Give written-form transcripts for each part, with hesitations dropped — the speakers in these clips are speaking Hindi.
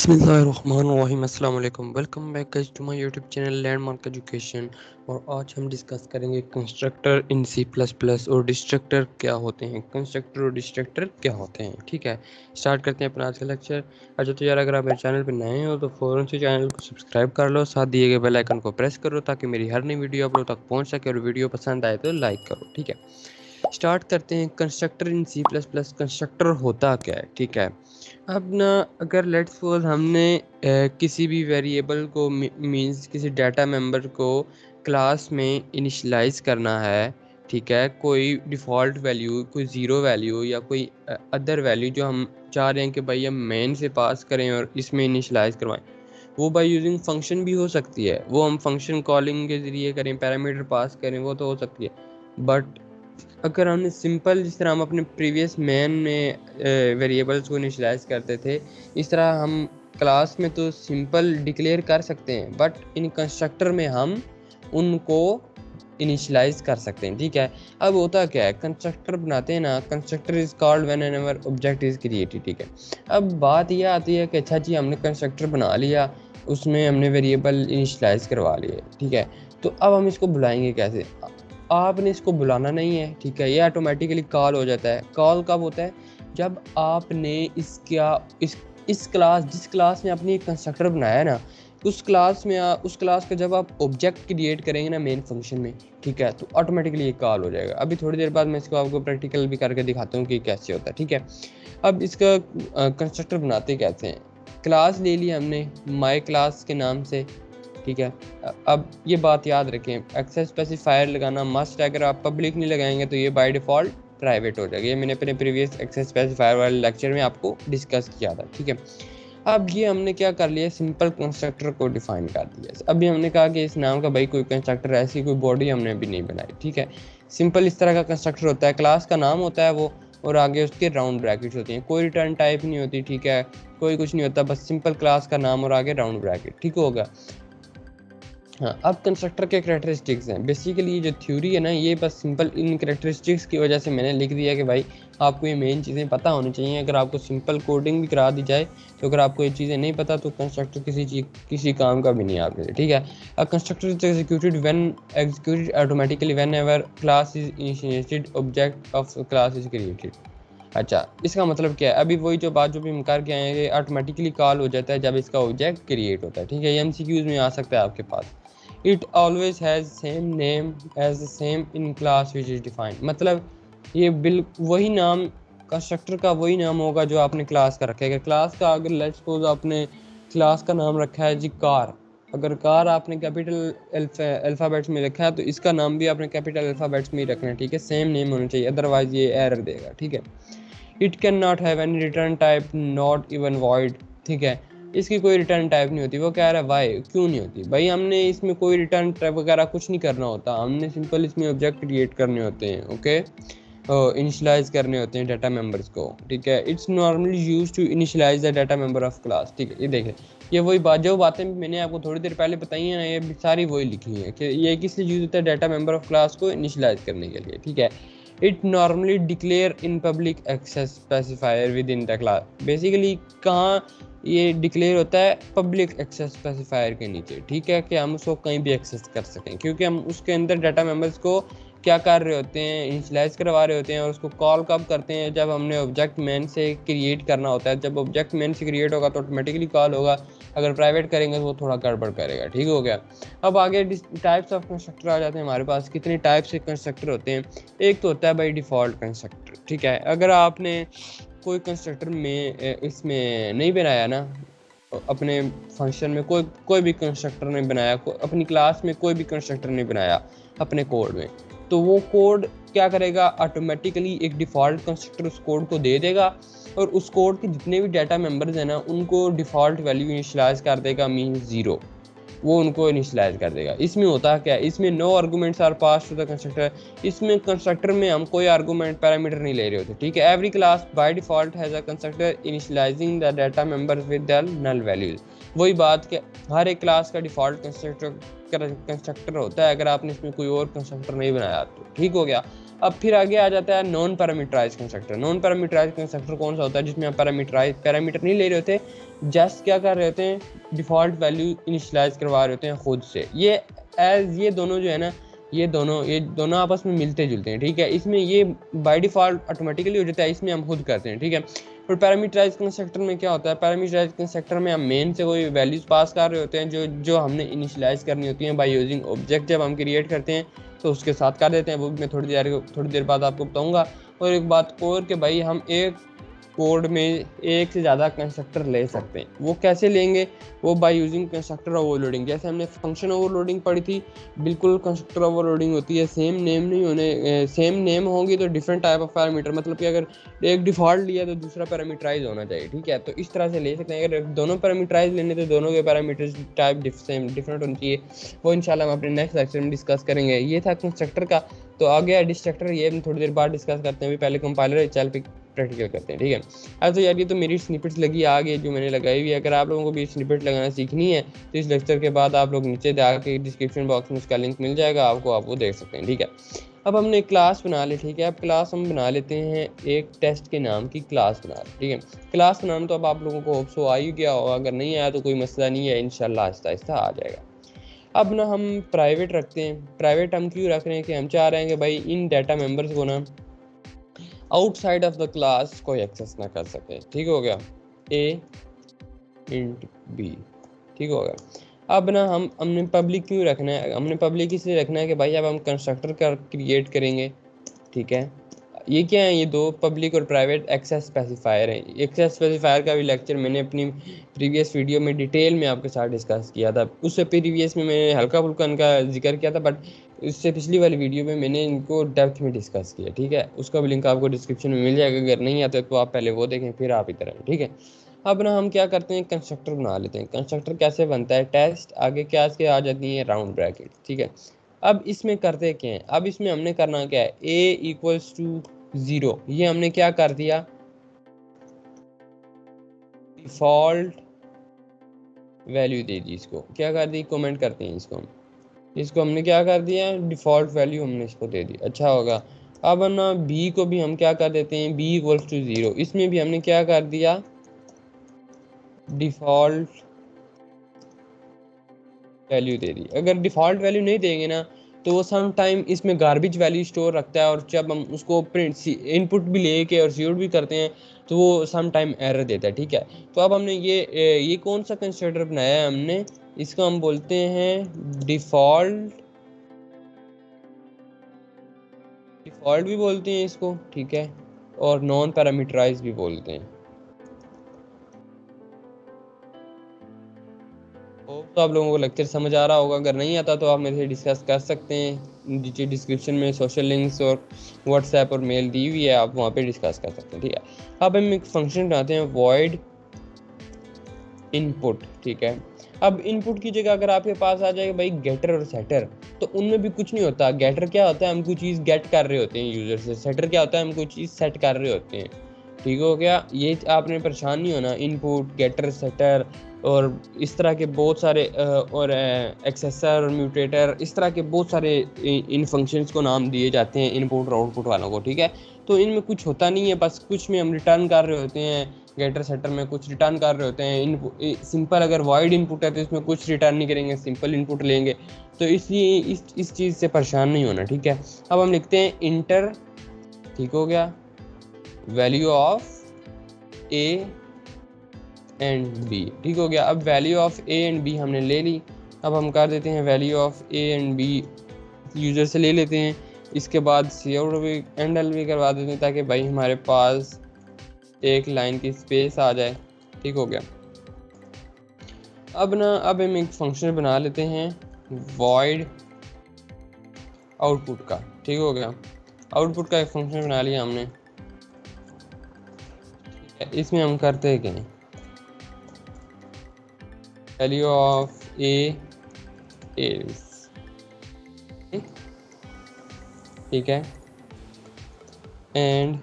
बिस्मिल्लाहिर्रहमानिर्रहीम अस्सलाम वालेकुम। Welcome back guys to my YouTube channel Landmark Education. और आज हम डिस्कस करेंगे constructor in C plus plus और डिस्ट्रक्टर क्या होते हैं। कंस्ट्रक्टर और डिस्ट्रक्टर क्या होते हैं, ठीक है। स्टार्ट करते हैं अपना आज का लेक्चर। अच्छा तो यार, अगर आप मेरे चैनल पर नए हो तो फ़ौरन से चैनल को सब्सक्राइब कर लो, साथ दिए गए बेल आइकन को प्रेस करो ताकि मेरी हर नई वीडियो आप लोग तक पहुँच सके, और वीडियो पसंद आए तो लाइक करो, ठीक है। स्टार्ट करते हैं। Constructor in C plus plus, constructor होता क्या है, ठीक है। अब ना, अगर लेट्स सपोज हमने किसी भी वेरिएबल को मींस किसी डाटा मेंबर को क्लास में इनिशियलाइज करना है, ठीक है। कोई डिफ़ॉल्ट वैल्यू, कोई ज़ीरो वैल्यू या कोई अदर वैल्यू जो हम चाह रहे हैं कि भाई हम मेन से पास करें और इसमें इनिशियलाइज करवाएं, वो बाय यूजिंग फंक्शन भी हो सकती है। वो हम फंक्शन कॉलिंग के ज़रिए करें, पैरामीटर पास करें, वो तो हो सकती है। बट अगर हमने सिंपल, जिस तरह हम अपने प्रीवियस मेन में वेरिएबल्स को इनिशियलाइज करते थे, इस तरह हम क्लास में तो सिंपल डिक्लेयर कर सकते हैं, बट इन कंस्ट्रक्टर में हम उनको इनिशियलाइज कर सकते हैं, ठीक है। अब होता क्या है, कंस्ट्रक्टर बनाते हैं ना, constructor is called whenever object is created, ठीक है। अब बात यह आती है कि अच्छा जी, हमने कंस्ट्रक्टर बना लिया, उसमें हमने वेरिएबल इनिशियलाइज करवा लिए, ठीक है। तो अब हम इसको बुलाएंगे कैसे? आपने इसको बुलाना नहीं है, ठीक है। ये ऑटोमेटिकली कॉल हो जाता है। कॉल कब होता है? जब आपने इस क्लास, जिस क्लास में आपने एक कंस्ट्रक्टर बनाया है ना, उस क्लास में उस क्लास का जब आप ऑब्जेक्ट क्रिएट करेंगे ना मेन फंक्शन में, ठीक है, तो ऑटोमेटिकली ये कॉल हो जाएगा। अभी थोड़ी देर बाद मैं इसको आपको प्रैक्टिकल भी करके दिखाता हूँ कि कैसे होता है, ठीक है। अब इसका कंस्ट्रक्टर बनाते कैसे हैं? क्लास ले ली हमने माई क्लास के नाम से, ठीक है। अब ये बात याद रखें, एक्सेस स्पेसिफायर लगाना मस्ट है। अगर आप पब्लिक नहीं लगाएंगे तो ये बाय डिफ़ॉल्ट प्राइवेट हो जाएगा। ये मैंने अपने प्रीवियस एक्सेस स्पेसिफायर वाले लेक्चर में आपको डिस्कस किया था, ठीक है। अब ये हमने क्या कर लिया, सिंपल कंस्ट्रक्टर को डिफाइन कर दिया। अभी हमने कहा कि इस नाम का भाई कोई कंस्ट्रक्टर, ऐसी कोई बॉडी हमने अभी नहीं बनाई, ठीक है। सिंपल इस तरह का कंस्ट्रक्टर होता है, क्लास का नाम होता है वो, और आगे उसके राउंड ब्रैकेट्स होती हैं। कोई रिटर्न टाइप नहीं होती, ठीक है, कोई कुछ नहीं होता, बस सिंपल क्लास का नाम और आगे राउंड ब्रैकेट, ठीक होगा। हाँ, अब कंस्ट्रक्टर के कैरेक्टरिस्टिक्स हैं। बेसिकली ये जो थ्योरी है ना, ये बस सिंपल इन कैरेक्टरिस्टिक्स की वजह से मैंने लिख दिया कि भाई आपको ये मेन चीज़ें पता होनी चाहिए। अगर आपको सिंपल कोडिंग भी करा दी जाए, तो अगर आपको ये चीज़ें नहीं पता तो कंस्ट्रक्टर किसी काम का भी नहीं आपके लिए, ठीक है। अब constructor is executed automatically when ever class is initiated, object of class is created. अच्छा, इसका मतलब क्या है? अभी वही जो बात जो भी हम करके आए हैं, ऑटोमेटिकली कॉल हो जाता है जब इसका ऑब्जेक्ट क्रिएट होता है, ठीक है। ये एमसीक्यूज में आ सकता है आपके पास। It always has same name as the same in class which is defined. मतलब ये वही नाम, कंस्ट्रक्टर का वही नाम होगा जो आपने क्लास का रखा है। क्लास का अगर लेट्स सपोज आपने क्लास का नाम रखा है जी कार, अगर कार आपने कैपिटल अल्फ़ाबेट्स में रखा है तो इसका नाम भी आपने कैपिटल अल्फ़ाबेट्स में ही रखना है, ठीक है। सेम नेम होना चाहिए, अदरवाइज ये एरर देगा, ठीक है। It can not have any return type, not even void, ठीक है। इसकी कोई रिटर्न टाइप नहीं होती। वो कह रहा है वाई, क्यों नहीं होती? भाई हमने इसमें कोई रिटर्न टाइप वगैरह कुछ नहीं करना होता, हमने सिंपल इसमें ऑब्जेक्ट क्रिएट करने होते हैं, ओके, इनिशियलाइज करने होते हैं डाटा मेंबर्स को, ठीक है। It's normally use to initialise the data member of class, ठीक है। ये देखें, ये वही बात, जो बातें मैंने आपको थोड़ी देर पहले बताई हैं ना, ये सारी वही लिखी हैं कि ये किस लिए यूज होता है, डाटा मेंबर ऑफ क्लास को इनिशियलाइज करने के लिए, ठीक है। It normally declare in public access specifier with in the class. Basically कहाँ ये डिक्लेयर होता है? पब्लिक एक्सेस स्पेसिफायर के नीचे, ठीक है, कि हम उसको कहीं भी एक्सेस कर सकें, क्योंकि हम उसके अंदर डाटा मेंबर्स को क्या कर रहे होते हैं, इनिशियलाइज करवा रहे होते हैं। और उसको कॉल कब करते हैं? जब हमने ऑब्जेक्ट मेन से क्रिएट करना होता है। जब ऑब्जेक्ट मेन से क्रिएट होगा तो ऑटोमेटिकली कॉल होगा, अगर प्राइवेट करेंगे तो वो थोड़ा गड़बड़ करेगा, ठीक हो गया। अब आगे टाइप्स ऑफ कंस्ट्रक्टर आ जाते हैं हमारे पास। कितने टाइप्स के कंस्ट्रक्टर होते हैं? एक तो होता है बाई डिफ़ॉल्ट कंस्ट्रक्टर, ठीक है। अगर आपने कोई कंस्ट्रक्टर में इसमें नहीं बनाया ना, अपने फंक्शन में कोई भी कंस्ट्रक्टर नहीं बनाया, अपनी क्लास में कोई भी कंस्ट्रक्टर नहीं बनाया अपने कोड में, तो वो कोड क्या करेगा? ऑटोमेटिकली एक डिफ़ॉल्ट कंस्ट्रक्टर उस कोड को दे देगा, और उस कोड के जितने भी डाटा मेंबर्स हैं ना, उनको डिफ़ॉल्ट वैल्यू इनिशियलाइज कर देगा, मीन 0, वो उनको इनिशियलाइज कर देगा। इसमें होता क्या है? इसमें no arguments are pass to the constructor. इसमें कंस्ट्रक्टर में हम कोई आर्गूमेंट पैरामीटर नहीं ले रहे होते, ठीक है। Every class by default has a constructor initializing the data members with the null values. वही बात कि हर एक क्लास का डिफॉल्ट कंस्ट्रक्टर होता है, अगर आपने इसमें कोई और कंस्ट्रक्टर नहीं बनाया तो, ठीक हो गया। अब फिर आगे आ जाता है non parameterize constructor. Non parameterize constructor कौन सा होता है? जिसमें आप पैरामीटर नहीं ले रहे होते, जस्ट क्या कर रहे होते हैं, डिफ़ॉल्ट वैल्यू इनिशियलाइज करवा रहे होते हैं खुद से। ये दोनों जो है ना, ये दोनों आपस में मिलते जुलते हैं, ठीक है। इसमें ये बाय डिफ़ॉल्ट ऑटोमेटिकली हो जाता है, इसमें हम खुद करते हैं, ठीक है। और पैरामीटराइज कंस्ट्रक्टर में क्या होता है? पैरामीटराइज कंस्ट्रक्टर में हम मेन से कोई वैल्यूज़ पास कर रहे होते हैं जो हमने इनिशियलाइज करनी होती हैं बाय यूजिंग ऑब्जेक्ट। जब हम क्रिएट करते हैं तो उसके साथ कर देते हैं, वो भी मैं थोड़ी देर बाद आपको बताऊंगा। और एक बात और कि भाई हम एक कोड में एक से ज़्यादा कंस्ट्रक्टर ले सकते हैं। वो कैसे लेंगे? वो बाय यूजिंग कंस्ट्रक्टर ओवरलोडिंग। जैसे हमने फंक्शन ओवरलोडिंग पढ़ी थी, बिल्कुल कंस्ट्रक्टर ओवरलोडिंग होती है। सेम नेम नहीं होने, सेम नेम होंगी तो डिफरेंट टाइप ऑफ पैरामीटर, मतलब कि अगर एक डिफ़ॉल्ट लिया तो दूसरा पैरामीटराइज होना चाहिए, ठीक है। तो इस तरह से ले सकते हैं। अगर दोनों पैरामीटराइज लेने तो दोनों के पैरामीटर टाइप डिफरेंट होनी चाहिए। वो इंशाल्लाह हम अपने नेक्स्ट लेक्चर में डिस्कस करेंगे। ये था कंस्ट्रक्टर का। तो आ गया डिस्ट्रक्टर, ये हम थोड़ी देर बाद डिस्कस करते हैं। अभी पहले कंपाइलर चल पे प्रैक्टिकल करते हैं, ठीक है। अब तो यार ये तो मेरी स्निपेट्स लगी आगे जो मैंने लगाई हुई है। अगर आप लोगों को भी स्निपेट लगाना सीखनी है तो इस लेक्चर के बाद आप लोग नीचे जाके डिस्क्रिप्शन बॉक्स में उसका लिंक मिल जाएगा आपको, आप वो देख सकते हैं, ठीक है। अब हमने क्लास बना ली, ठीक है। अब क्लास हम बना लेते हैं, एक टेस्ट के नाम की क्लास बना ली, ठीक है। क्लास बनाना तो अब आप लोगों को होप सो आ ही गया होगा, अगर नहीं आया तो कोई मसला नहीं है, इंशाल्लाह आहिस्ता आहिस्ता आ जाएगा। अब ना हम प्राइवेट रखते हैं। प्राइवेट हम क्यों रख रहे हैं कि हम चाह रहे हैं कि भाई इन डाटा मेंबर्स को ना आउटसाइड ऑफ द क्लास कोई एक्सेस ना कर सके, ठीक हो गया। ए इंट बी, ठीक हो गया। अब ना हमने पब्लिक क्यों रखना है? हमने पब्लिक इसलिए रखना है कि भाई अब हम कंस्ट्रक्टर का क्रिएट करेंगे, ठीक है। ये क्या है? ये दो पब्लिक और प्राइवेट एक्सेस स्पेसिफायर हैं। एक्सेस स्पेसिफायर का भी लेक्चर मैंने अपनी प्रीवियस वीडियो में डिटेल में आपके साथ डिस्कस किया था। उससे प्रीवियस में मैंने हल्का फुल्का इनका जिक्र किया था, बट इससे पिछली वाली वीडियो में मैंने इनको डेप्थ में डिस्कस किया, ठीक है। उसका भी लिंक आपको डिस्क्रिप्शन में मिल जाएगा। अगर नहीं आता तो आप पहले वो देखें, फिर आप इधर आए, ठीक है। अब ना हम क्या करते हैं, कंस्ट्रक्टर बना लेते हैं। कंस्ट्रक्टर कैसे बनता है? टेस्ट आगे क्या इसके आ जाती है राउंड ब्रैकेट, ठीक है। अब इसमें करते क्या है? अब इसमें हमने करना क्या है? a इक्वल्स टू 0, ये हमने क्या कर दिया, डिफॉल्ट वैल्यू दे दी। इसको क्या कर दी? कमेंट करते हैं इसको हमने क्या कर दिया, डिफॉल्ट वैल्यू हमने इसको दे दी। अच्छा होगा। अब ना b को भी हम क्या कर देते हैं, b इक्वल्स टू 0, इसमें भी हमने क्या कर दिया, डिफॉल्ट वैल्यू दे दी। अगर डिफ़ॉल्ट वैल्यू नहीं देंगे ना तो वो सम टाइम इसमें गार्बेज वैल्यू स्टोर रखता है, और जब हम उसको प्रिंट इनपुट भी लेके और सीआउट भी करते हैं तो वो सम टाइम एरर देता है, ठीक है। तो अब हमने ये कौन सा कंस्ट्रक्टर बनाया है हमने, इसको हम बोलते हैं डिफ़ॉल्ट भी बोलते हैं इसको, ठीक है, और नॉन पैरामीटराइज भी बोलते हैं। तो आप लोगों को लेक्चर समझ आ रहा होगा। अगर नहीं आता तो आप मेरे से डिस्कस कर सकते हैं, नीचे डिस्क्रिप्शन में सोशल लिंक्स और व्हाट्सएप और मेल दी हुई है, आप वहाँ पे डिस्कस कर सकते हैं, ठीक है। अब हम एक फंक्शन बनाते हैं वॉइड इनपुट, ठीक है। अब इनपुट की जगह अगर आपके पास आ जाएगा भाई गेटर और सेटर, तो उनमें भी कुछ नहीं होता। गेटर क्या होता है, हम कोई चीज़ गेट कर रहे होते हैं यूज़र से। सेटर क्या होता है, हम कोई चीज़ सेट कर रहे होते हैं, ठीक हो गया। ये आपने परेशान नहीं होना। इनपुट, गेटर, सेटर और इस तरह के बहुत सारे और एक्सेसर और म्यूटेटर, इस तरह के बहुत सारे इन फंक्शंस को नाम दिए जाते हैं इनपुट और आउटपुट वालों को, ठीक है। तो इनमें कुछ होता नहीं है, बस कुछ में हम रिटर्न कर रहे होते हैं। गेटर सेटर में कुछ रिटर्न कर रहे होते हैं। सिंपल अगर वाइड इनपुट है तो इसमें कुछ रिटर्न नहीं करेंगे, सिंपल इनपुट लेंगे। तो इसलिए इस चीज़ से परेशान नहीं होना, ठीक है। अब हम लिखते हैं इंटर, ठीक हो गया, value of A and B, ठीक हो गया। अब value of A and B हमने ले ली। अब हम कर देते हैं value of A and B user से ले लेते हैं। इसके बाद सी आउट भी एंड एल भी करवा देते हैं ताकि भाई हमारे पास एक लाइन की स्पेस आ जाए, ठीक हो गया। अब हम एक फंक्शन बना लेते हैं वॉइड आउटपुट का, ठीक हो गया। आउटपुट का एक फंक्शन बना लिया हमने। इसमें हम करते हैं क्या, वैल्यू ऑफ ए इज, ठीक है, and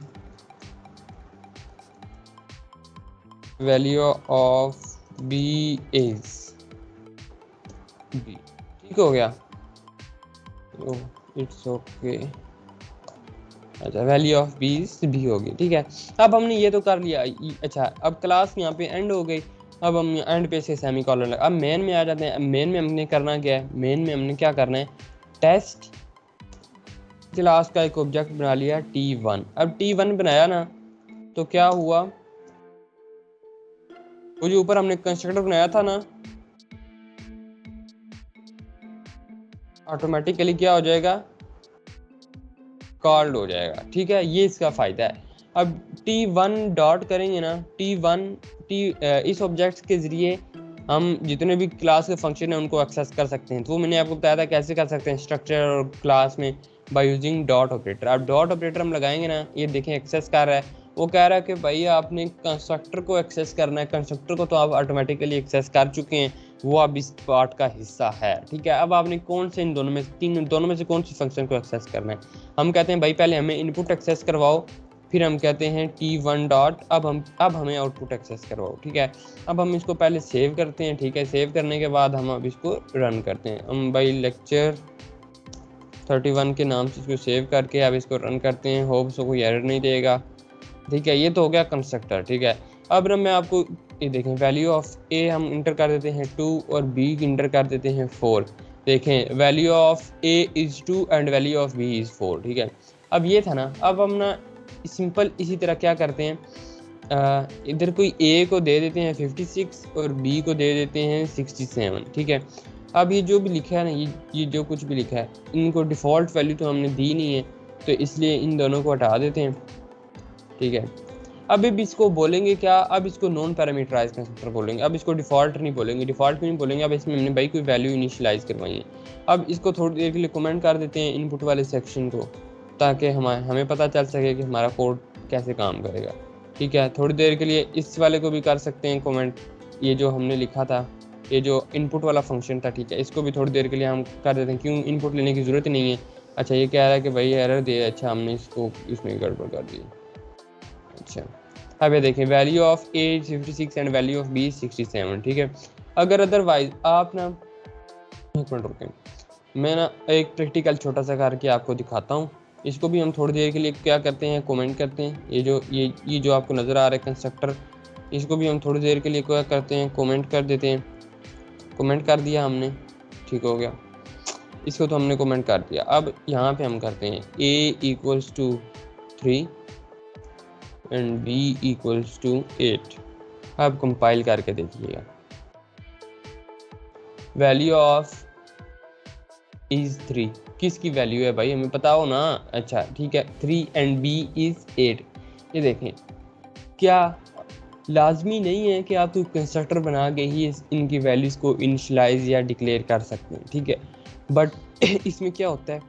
value of B is B, ठीक हो गया। It's okay. अच्छा वैल्यू ऑफ बी होगी, ठीक है। अब हमने ये तो कर लिया। अच्छा अब क्लास यहाँ पे एंड हो गई। अब हम एंड पे से सेमी कॉलन लगा। अब मेन में आ जाते हैं। अब मेन में हमने करना क्या है, मेन में हमने क्या करना है, टेस्ट क्लास का एक ऑब्जेक्ट बना लिया T1। अब T1 बनाया ना, तो क्या हुआ, वो जो ऊपर हमने कंस्ट्रक्टर बनाया था ना, ऑटोमेटिकली क्या हो जाएगा, कॉल्ड हो जाएगा, ठीक है। ये इसका फ़ायदा है। अब T1 डॉट करेंगे ना, इस ऑब्जेक्ट के ज़रिए हम जितने भी क्लास के फंक्शन हैं उनको एक्सेस कर सकते हैं। तो वो मैंने आपको बताया था कैसे कर सकते हैं स्ट्रक्चर और क्लास में, बाय यूजिंग डॉट ऑपरेटर। अब डॉट ऑपरेटर हम लगाएंगे ना, ये देखें एक्सेस कर रहा है। वो कह रहा है कि भाई आपने कंस्ट्रक्टर को एक्सेस करना है, कंस्ट्रक्टर को तो आप ऑटोमेटिकली एक्सेस कर चुके हैं, वो अब इस पार्ट का हिस्सा है, ठीक है। अब आपने कौन से इन दोनों में दोनों में से कौन सी फंक्शन को एक्सेस करना है। हम कहते हैं भाई पहले हमें इनपुट एक्सेस करवाओ, फिर हम कहते हैं T1 डॉट अब हमें आउटपुट एक्सेस करवाओ, ठीक है। अब हम इसको पहले सेव करते हैं, ठीक है। सेव करने के बाद हम अब इसको रन करते हैं। हम भाई लेक्चर 31 के नाम से इसको सेव करके अब इसको रन करते हैं। होप सो कोई एरर नहीं देगा, ठीक है। ये तो हो गया कंस्ट्रक्टर, ठीक है। अब ना मैं आपको ये देखें, वैल्यू ऑफ ए हम इंटर कर देते हैं 2 और बी इंटर कर देते हैं 4। देखें value of A is 2 and value of B is 4, ठीक है। अब ये था ना, अब हम ना सिंपल इसी तरह क्या करते हैं, इधर कोई ए को दे देते हैं 56 और बी को दे देते हैं 67, ठीक है। अब ये जो भी लिखा है ना, ये जो कुछ भी लिखा है, इनको डिफ़ॉल्ट वैल्यू तो हमने दी नहीं है, तो इसलिए इन दोनों को हटा देते हैं, ठीक है। अब इसको बोलेंगे क्या, अब इसको नॉन पैरामीटराइज कंस्ट्रक्टर बोलेंगे। अब इसको डिफ़ॉल्ट नहीं बोलेंगे, डिफ़ॉल्ट क्यों नहीं बोलेंगे, अब इसमें हमने भाई कोई वैल्यू इनिशियलाइज़ करवाई है। अब इसको थोड़ी देर के लिए कमेंट कर देते हैं इनपुट वाले सेक्शन को, ताकि हमें पता चल सके कि हमारा कोड कैसे काम करेगा, ठीक है। थोड़ी देर के लिए इस वाले को भी कर सकते हैं कमेंट, ये जो हमने लिखा था, ये जो इनपुट वाला फंक्शन था, ठीक है। इसको भी थोड़ी देर के लिए हम कर देते हैं, क्यों इनपुट लेने की ज़रूरत नहीं है। अच्छा ये कह रहा है कि भाई एरर दे, अच्छा हमने इसको इसमें गड़बड़ कर दी। अच्छा अब ये देखें, value of A 56 and value of B 67, ठीक है। अगर अदरवाइज आप ना, एक मिनट रुकें, मैं ना एक प्रैक्टिकल छोटा सा करके आपको दिखाता हूँ। इसको भी हम थोड़ी देर के लिए क्या करते हैं, कमेंट करते हैं। ये जो आपको नज़र आ रहा है कंस्ट्रक्टर, इसको भी हम थोड़ी देर के लिए क्या करते हैं, कमेंट कर देते हैं। कमेंट कर दिया हमने, ठीक हो गया। इसको तो हमने कमेंट कर दिया। अब यहाँ पे हम करते हैं a equals to 3 and b equals to 8। अब कंपाइल करके देखिएगा, वैल्यू ऑफ इज 3, किसकी वैल्यू है भाई हमें पता हो ना। अच्छा ठीक है, 3 एंड b इज 8। ये देखें, क्या लाजमी नहीं है कि आप कोई कंस्ट्रक्टर बना के ही इनकी वैल्यूज़ को इनिशलाइज या डिक्लेयर कर सकते हैं, ठीक है। बट इसमें क्या होता है,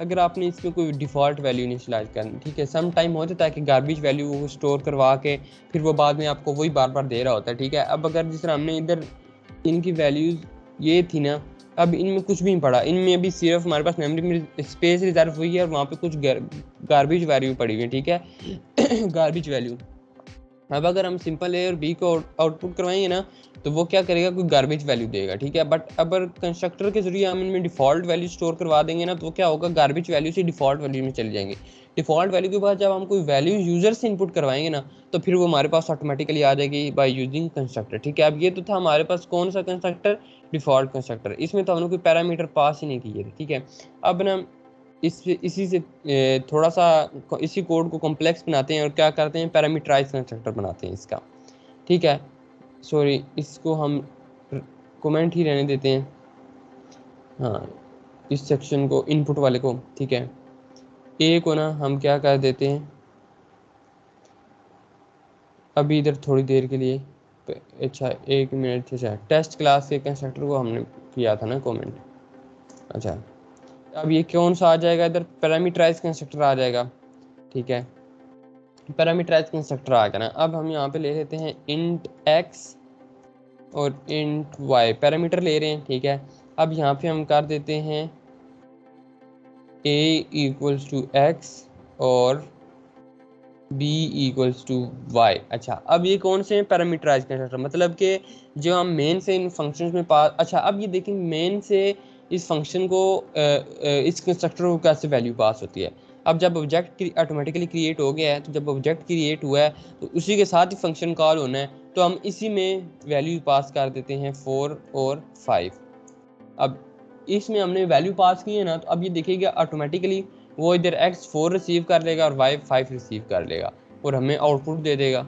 अगर आपने इसमें कोई डिफ़ॉल्ट वैल्यू इनिशलाइज करनी, ठीक है, सम टाइम हो जाता है कि गार्बेज वैल्यू वो स्टोर करवा के फिर वो बाद में आपको वही बार बार दे रहा होता है, ठीक है। अब अगर जिस तरह हमने इधर इनकी वैल्यूज़ ये थी ना, अब इनमें कुछ भी नहीं पड़ा, इनमें अभी सिर्फ हमारे पास मेमोरी में स्पेस रिजर्व हुई है और वहाँ पे कुछ गार्बेज वैल्यू पड़ी हुई है, ठीक है। Garbage value. अब अगर हम सिंपल ए और बी को आउटपुट करवाएंगे ना, तो वो क्या करेगा, कोई गार्बेज वैल्यू देगा, ठीक है। बट अगर कंस्ट्रक्टर के जरिए हम इनमें डिफ़ॉल्ट वैल्यू स्टोर करवा देंगे ना, तो क्या होगा, गार्बेज वैल्यू से डिफ़ॉल्ट वैल्यू में चले जाएंगे। डिफ़ॉल्ट वैल्यू के बाद जब हम कोई वैल्यू यूज़र से इनपुट करवाएंगे ना, तो फिर वो हमारे पास ऑटोमेटिकली आ जाएगी बाय यूजिंग कंस्ट्रक्टर, ठीक है। अब ये तो था हमारे पास कौन सा कंस्ट्रक्टर, डिफ़ॉल्ट कंस्ट्रक्टर। इसमें तो हमने कोई पैरामीटर पास ही नहीं किए थे, ठीक है। अब ना इसी से थोड़ा सा इसी कोड को कॉम्प्लेक्स बनाते हैं और क्या करते हैं, पैरामीटराइज कंस्ट्रक्टर बनाते हैं इसका, ठीक है। सॉरी, इसको हम कमेंट ही रहने देते हैं, हाँ, इस सेक्शन को, इनपुट वाले को, ठीक है। ए को ना हम क्या कर देते हैं, अभी इधर थोड़ी देर के लिए, अच्छा 1 मिनट, अच्छा टेस्ट क्लास के कंस्ट्रक्टर को हमने किया था ना कमेंट। अच्छा अब ये कौन सा आ जाएगा, इधर पैरामीटराइज कंस्ट्रक्टर आ जाएगा, ठीक है। पैरामीटराइज कंस्ट्रक्टर आ गया ना। अब हम यहाँ पे ले लेते हैं इंट x और इंट y, पैरामीटर ले रहे हैं, ठीक है। अब यहाँ पे हम कर देते हैं a इक्वल्स टू x और b इक्वल्स टू y। अच्छा अब ये कौन से हैं, पैरामीटराइज कंस्ट्रक्टर, मतलब कि जो हम मेन से इन फंक्शंस में पास, अच्छा अब ये देखें मेन से इस फंक्शन को इस कंस्ट्रक्टर को कैसे वैल्यू पास होती है। अब जब ऑब्जेक्ट ऑटोमेटिकली क्रिएट हो गया है, तो जब ऑब्जेक्ट क्रिएट हुआ है तो उसी के साथ ही फंक्शन कॉल होना है, तो हम इसी में वैल्यू पास कर देते हैं 4 और 5। अब इसमें हमने वैल्यू पास की है ना, तो अब ये देखिएगा ऑटोमेटिकली वो इधर x 4 रिसीव कर लेगा और y 5 रिसीव कर लेगा और हमें आउटपुट दे देगा।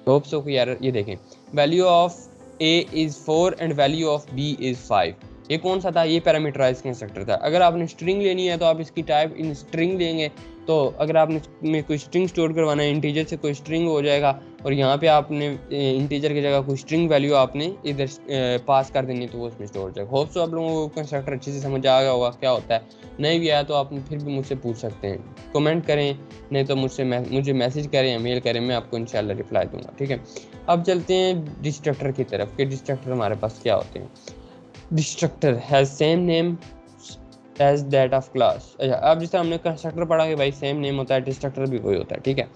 होप सो कि यार ये देखें, value of a is 4 and value of b is 5। ये कौन सा था? ये पैरामीटराइज कंस्ट्रक्टर था। अगर आपने स्ट्रिंग लेनी है तो आप इसकी टाइप इन स्ट्रिंग लेंगे, तो अगर आपने कोई स्ट्रिंग स्टोर करवाना है, इंटीजर से कोई स्ट्रिंग हो जाएगा और यहाँ पे आपने इंटीजर की जगह कोई स्ट्रिंग वैल्यू आपने इधर पास कर देनी, तो वो उसमें स्टोर हो जाएगा। होप सो आप लोगों को कंस्ट्रक्टर अच्छे से समझ आ गया होगा क्या होता है। नहीं भी आया तो आप फिर भी मुझसे पूछ सकते हैं, कमेंट करें, नहीं तो मुझे मैसेज करें या मेल करें, मैं आपको इंशाल्लाह रिप्लाई दूंगा। ठीक है, अब चलते हैं डिस्ट्रक्टर की तरफ कि डिस्ट्रक्टर हमारे पास क्या होते हैं। Destructor has same name as that of class. अच्छा, अब जिस तरह हमने कंस्ट्रक्टर पढ़ा कि भाई सेम नेम होता है, डिस्ट्रक्टर भी वही होता है। ठीक है,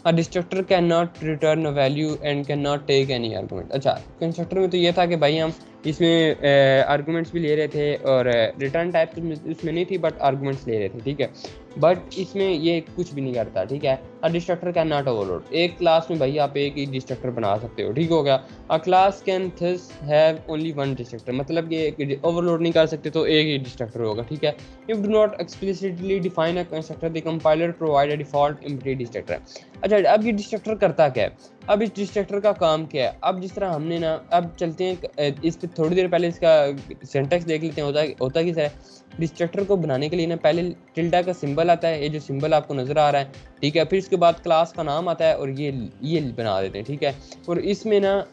a destructor can not return a value and can not take any argument. अच्छा, कंस्ट्रक्टर में तो ये था कि भाई हम इसमें आर्गूमेंट्स भी ले रहे थे और रिटर्न टाइप तो इसमें नहीं थी, बट आर्गूमेंट्स ले रहे थे। ठीक है, बट इसमें ये कुछ भी नहीं करता। ठीक है, a destructor can not overload. एक क्लास में भाई आप एक ही डिस्ट्रक्टर बना सकते हो। ठीक हो गया, अ class can thus have only one destructor, मतलब ये ओवरलोड नहीं कर सकते तो एक ही डिस्ट्रक्टर होगा। ठीक है, if do not explicitly define a constructor the compiler provide a default empty destructor. अच्छा, अब ये डिस्ट्रक्टर करता क्या है? अब इस डिस्ट्रक्टर का काम क्या है? अब जिस तरह हमने ना, अब चलते हैं इस पर थोड़ी देर पहले इसका सिंटैक्स देख लेते हैं। होता किस है? डिस्ट्रक्टर को बनाने के लिए ना पहले टिल्डा का सिंबल आता है, ये जो सिंबल आपको नज़र आ रहा है। ठीक है, फिर इसके बाद क्लास का नाम आता है और ये बना देते हैं। ठीक है, और इसमें ना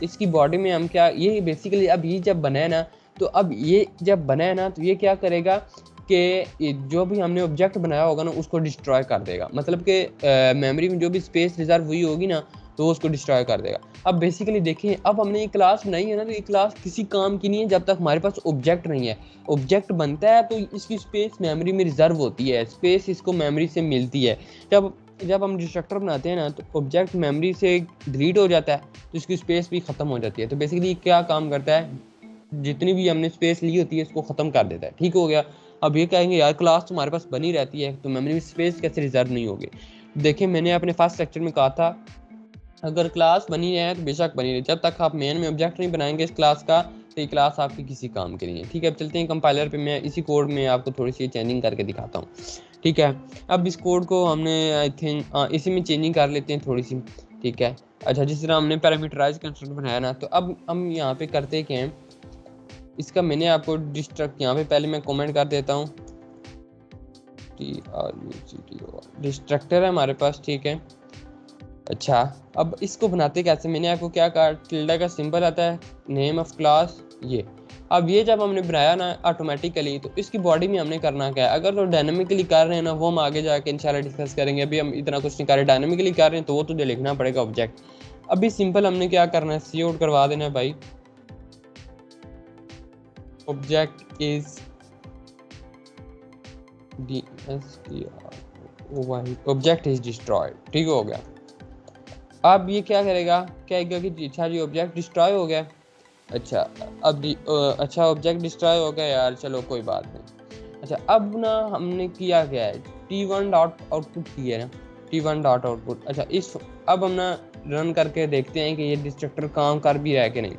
इसकी बॉडी में हम क्या, ये बेसिकली अब ये जब बना है ना, तो अब ये जब बना है ना, तो ये क्या करेगा कि जो भी हमने ऑब्जेक्ट बनाया होगा ना उसको डिस्ट्रॉय कर देगा। मतलब कि मेमोरी में जो भी स्पेस रिजर्व हुई होगी ना, तो उसको डिस्ट्रॉय कर देगा। अब बेसिकली देखें, अब हमने ये क्लास बनाई है ना, तो ये क्लास किसी काम की नहीं है जब तक हमारे पास ऑब्जेक्ट नहीं है। ऑब्जेक्ट बनता है तो इसकी स्पेस मेमोरी में रिजर्व होती है, स्पेस इसको मेमोरी से मिलती है। जब हम डिस्ट्रक्टर बनाते हैं ना, तो ऑब्जेक्ट मेमोरी से डिलीट हो जाता है, तो इसकी स्पेस भी ख़त्म हो जाती है। तो बेसिकली क्या काम करता है, जितनी भी हमने स्पेस ली होती है इसको ख़त्म कर देता है। ठीक हो गया। अब ये कहेंगे यार क्लास तुम्हारे पास बनी रहती है तो मेमोरी में स्पेस कैसे रिजर्व नहीं होगी? देखिए, मैंने अपने फर्स्ट लेक्चर में कहा था, अगर क्लास बनी है तो बेशक बनी रहे, जब तक आप मेन में ऑब्जेक्ट नहीं बनाएंगे इस क्लास का, तो ये क्लास आपकी किसी काम की नहीं है। ठीक है, अब चलते हैं कंपाइलर पे। मैं इसी कोड में आपको थोड़ी सी चेंजिंग करके दिखाता हूँ। ठीक है, अब इस कोड को हमने आई थिंक इसी में चेंजिंग कर लेते हैं थोड़ी सी। ठीक है, अच्छा, जिस तरह हमने पैरामीटराइज कंस्ट्रक्टर बनाया ना, तो अब हम यहाँ पे करते क्या हैं, इसका मैंने आपको डिस्ट्रक्ट यहाँ पे पहले मैं कमेंट कर देता हूँ, डिस्ट्रक्टर है हमारे पास। ठीक है, अच्छा, अब इसको बनाते कैसे? मैंने आपको क्या कहा, टिल्डा का सिंबल आता है, नेम ऑफ क्लास, ये। अब ये जब हमने बनाया ना ऑटोमेटिकली, तो इसकी बॉडी में हमने करना क्या है? अगर तो डायनामिकली कर रहे हैं ना, वो हम आगे जाके इंशाल्लाह डिस्कस करेंगे। अभी हम इतना कुछ नहीं कर रहे, डायनामिकली कर रहे हैं तो वो तुझे लिखना पड़ेगा ऑब्जेक्ट। अभी सिंपल हमने क्या करना है, सी आउट करवा देना है भाई, object is object is destroyed. ठीक हो गया। अब ये क्या करेगा, कहेगा कि अच्छा जी ऑब्जेक्ट डिस्ट्रॉय हो गया। अच्छा, अब अच्छा ऑब्जेक्ट डिस्ट्रॉय हो गया यार, चलो कोई बात नहीं। अच्छा, अब ना हमने किया क्या है, t1 डॉट आउटपुट किया है ना, t1 डॉट आउटपुट। अच्छा, इस अब हम ना रन करके देखते हैं कि ये डिस्ट्रक्टर काम कर भी रहा है कि नहीं।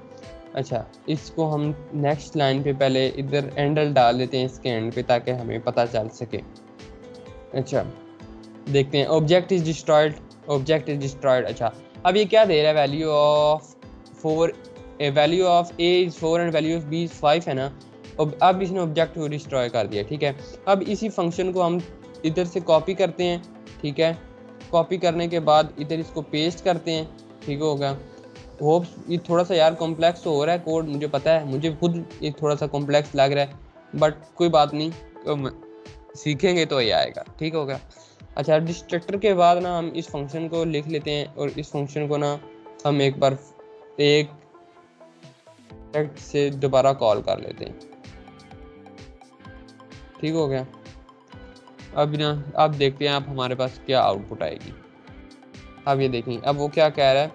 अच्छा, इसको हम नेक्स्ट लाइन पे पहले इधर एंडल डाल देते हैं इसके एंड पे, ताकि हमें पता चल सके। अच्छा, देखते हैं, object is destroyed, object is destroyed. अच्छा, अब ये क्या दे रहा है, value of 4, value of A is 4 and value of B is 5 है ना। अब इसने ऑब्जेक्ट को डिस्ट्रॉय कर दिया। ठीक है, अब इसी फंक्शन को हम इधर से कॉपी करते हैं। ठीक है, कॉपी करने के बाद इधर इसको पेस्ट करते हैं। ठीक होगा। होप ये थोड़ा सा यार कॉम्प्लेक्स हो रहा है कोड, मुझे पता है, मुझे खुद ये थोड़ा सा कॉम्प्लेक्स लग रहा है, बट कोई बात नहीं, सीखेंगे तो ये आएगा। ठीक होगा। अच्छा, डिस्ट्रक्टर के बाद ना हम इस फंक्शन को लिख लेते हैं और इस फंक्शन को ना हम एक बार एक से दोबारा कॉल कर लेते हैं। ठीक हो गया। अब ना अब देखते हैं आप हमारे पास क्या आउटपुट आएगी। अब ये देखें, अब वो क्या कह रहा है,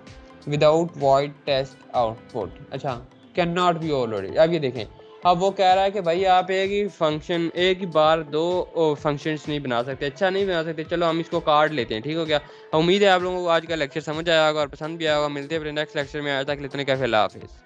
विदाउट वॉइड टेस्ट आउटपुट। अच्छा, कैन नॉट बी ओवरलोडेड। अब ये देखें, अब वो कह रहा है कि भाई आप एक ही बार दो फंक्शंस नहीं बना सकते, अच्छा नहीं बना सकते, चलो हम इसको काट लेते हैं, ठीक हो गया। उम्मीद है आप लोगों को आज का लेक्चर समझ आया होगा और पसंद भी आया होगा। मिलते हैं अपने नेक्स्ट लेक्चर में, आज तक के लिए इतने, क्या, अल्लाह हाफिज़।